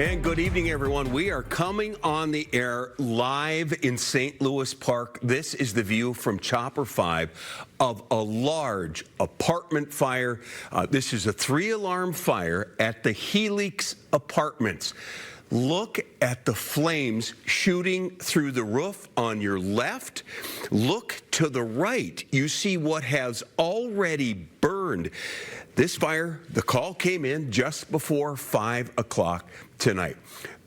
And good evening, everyone. We are coming on the air live in St. Louis Park. This is the view from Chopper 5 of a large apartment fire. This is a 3-alarm fire at the Helix Apartments. Look at the flames shooting through the roof on your left. Look to the right. You see what has already burned. This fire, the call came in just before 5 o'clock tonight.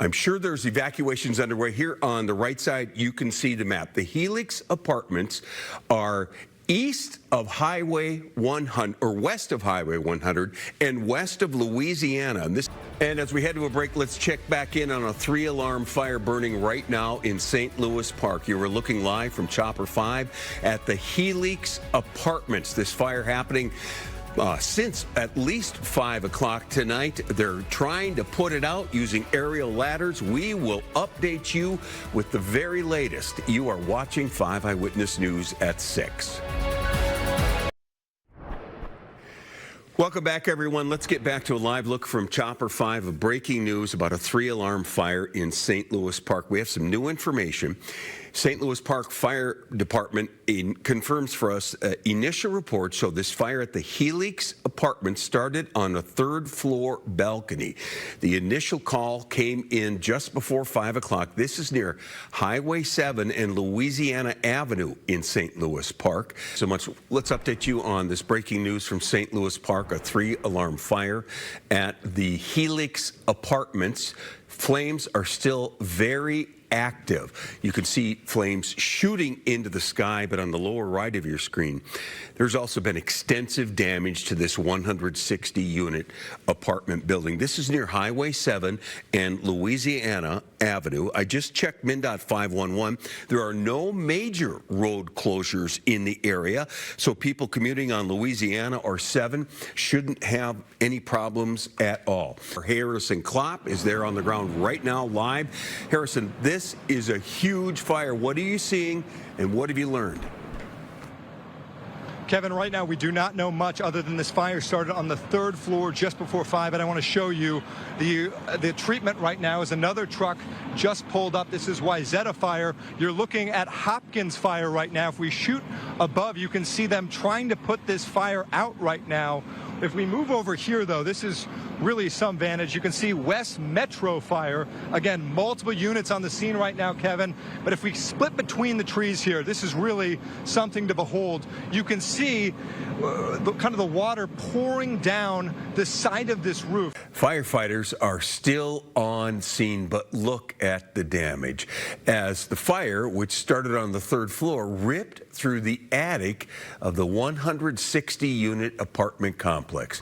I'm sure there's evacuations underway. Here on the right side, you can see the map. The Helix Apartments are east of Highway 100, or west of Highway 100, and west of Louisiana. And as we head to a break, let's check back in on a 3-alarm fire burning right now in St. Louis Park. You were looking live from Chopper 5 at the Helix Apartments. This fire happening since at least 5 o'clock tonight. They're trying to put it out using aerial ladders. We will update you with the very latest. You are watching 5 Eyewitness News at 6. Welcome back, everyone. Let's get back to a live look from Chopper 5 of breaking news about a 3-alarm fire in St. Louis Park. We have some new information. St. Louis Park Fire Department confirms for us initial reports show this fire at the Helix Apartment started on a 3rd-floor balcony. The initial call came in just before 5 o'clock. This is near Highway 7 and Louisiana Avenue in St. Louis Park. So much. Let's update you on this breaking news from St. Louis Park, a 3-alarm fire at the Helix Apartments. Flames are still very active. You can see flames shooting into the sky, but on the lower right of your screen, there's also been extensive damage to this 160-unit apartment building. This is near Highway 7 and Louisiana Avenue. I just checked MnDOT 511. There are no major road closures in the area, so people commuting on Louisiana or 7 shouldn't have any problems at all. Harrison Klopp is there on the ground right now, live. Harrison, this is a huge fire. What are you seeing, and what have you learned? Kevin, right now we do not know much other than this fire started on the 3rd floor just before 5, and I want to show you the treatment right now is another truck just pulled up. This is Wayzata fire. You're looking at Hopkins fire right now. If we shoot above, you can see them trying to put this fire out right now. If we move over here, though, this is really some vantage. You can see West Metro fire. Again, multiple units on the scene right now, Kevin. But if we split between the trees here, this is really something to behold. You can see kind of the water pouring down the side of this roof. Firefighters are still on scene, but look at the damage as the fire, which started on the 3rd floor, ripped through the attic of the 160-unit apartment complex.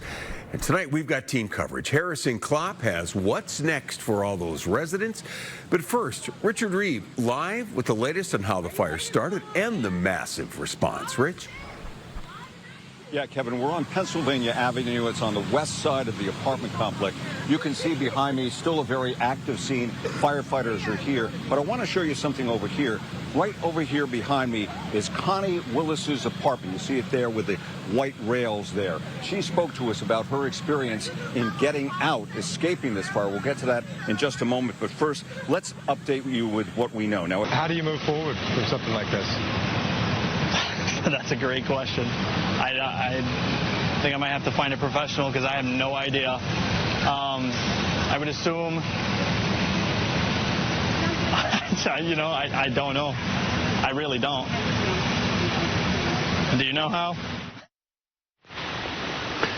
And tonight we've got team coverage. Harrison Klopp has what's next for all those residents. But first, Richard Reeve live with the latest on how the fire started and the massive response. Rich? Yeah, Kevin, we're on Pennsylvania Avenue. It's on the west side of the apartment complex. You can see behind me still a very active scene. Firefighters are here. But I want to show you something over here. Right over here behind me is Connie Willis's apartment. You see it there with the white rails there. She spoke to us about her experience in getting out, escaping this fire. We'll get to that in just a moment. But first, let's update you with what we know. Now, how do you move forward from something like this? That's a great question. I think I might have to find a professional because I have no idea. I would assume, I don't know. I really don't. Do you know how?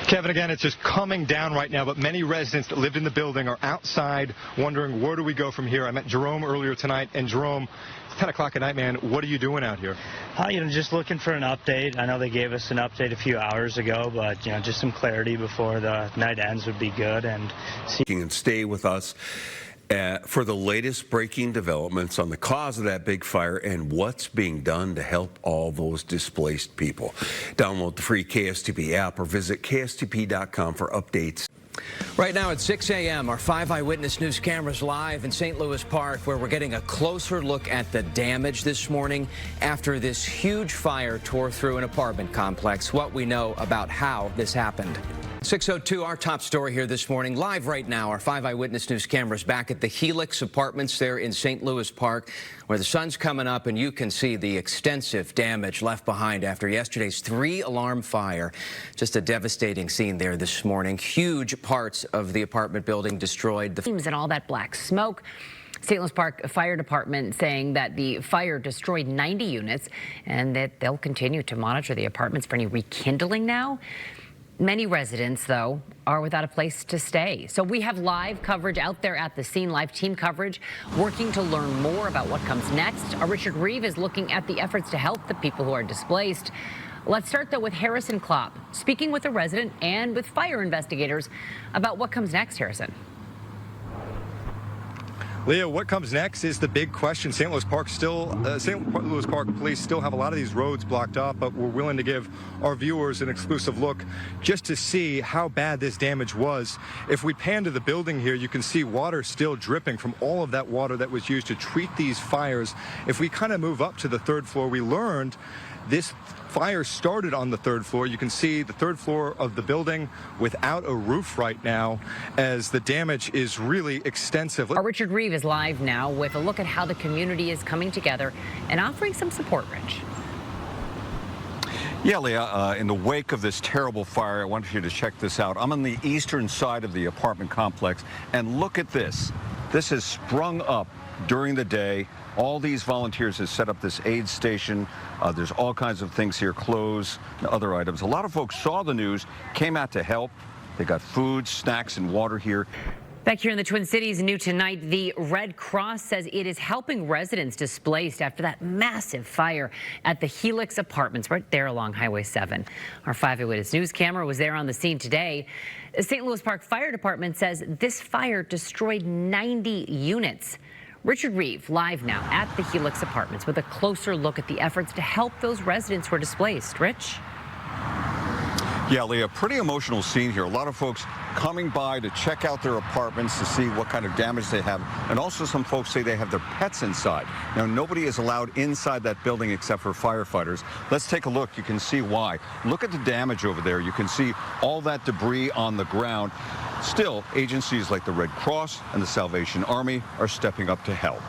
Kevin, again, it's just coming down right now, but many residents that lived in the building are outside wondering, where do we go from here? I met Jerome earlier tonight, and Jerome, it's 10 o'clock at night, man. What are you doing out here? Just looking for an update. I know they gave us an update a few hours ago, but, just some clarity before the night ends would be good. And stay with us for the latest breaking developments on the cause of that big fire and what's being done to help all those displaced people. Download the free KSTP app or visit KSTP.com for updates. Right now at 6 a.m., our 5 Eyewitness News cameras live in St. Louis Park, where we're getting a closer look at the damage this morning after this huge fire tore through an apartment complex. What we know about how this happened. 6:02, our top story here this morning. Live right now, our 5 Eyewitness News cameras back at the Helix Apartments there in St. Louis Park, where the sun's coming up and you can see the extensive damage left behind after yesterday's 3-alarm fire. Just a devastating scene there this morning. Huge parts of the apartment building destroyed. And all that black smoke. St. Louis Park Fire Department saying that the fire destroyed 90 units and that they'll continue to monitor the apartments for any rekindling now. Many residents, though, are without a place to stay. So we have live coverage out there at the scene, live team coverage, working to learn more about what comes next. Our Richard Reeve is looking at the efforts to help the people who are displaced. Let's start, though, with Harrison Klopp, speaking with a resident and with fire investigators about what comes next, Harrison. Leah, what comes next is the big question. St. Louis Park Police still have a lot of these roads blocked up, but we're willing to give our viewers an exclusive look just to see how bad this damage was. If we pan to the building here, you can see water still dripping from all of that water that was used to treat these fires. If we kind of move up to the 3rd floor, we learned this fire started on the 3rd floor. You can see the 3rd floor of the building without a roof right now, as the damage is really extensive. Our Richard Reeve is live now with a look at how the community is coming together and offering some support, Rich. Yeah, Leah, in the wake of this terrible fire, I want you to check this out. I'm on the eastern side of the apartment complex, and look at this. This has sprung up during the day. All these volunteers have set up this aid station. There's all kinds of things here, clothes and other items. A lot of folks saw the news, came out to help. They got food, snacks, and water here. Back here in the Twin Cities, new tonight, the Red Cross says it is helping residents displaced after that massive fire at the Helix Apartments right there along Highway 7. Our 5 Eyewitness News camera was there on the scene today. The St. Louis Park Fire Department says this fire destroyed 90 units. Richard Reeve live now at the Helix Apartments with a closer look at the efforts to help those residents who are displaced. Rich? Yeah, Leah, pretty emotional scene here. A lot of folks coming by to check out their apartments to see what kind of damage they have. And also some folks say they have their pets inside. Now, nobody is allowed inside that building except for firefighters. Let's take a look. You can see why. Look at the damage over there. You can see all that debris on the ground. Still, agencies like the Red Cross and the Salvation Army are stepping up to help.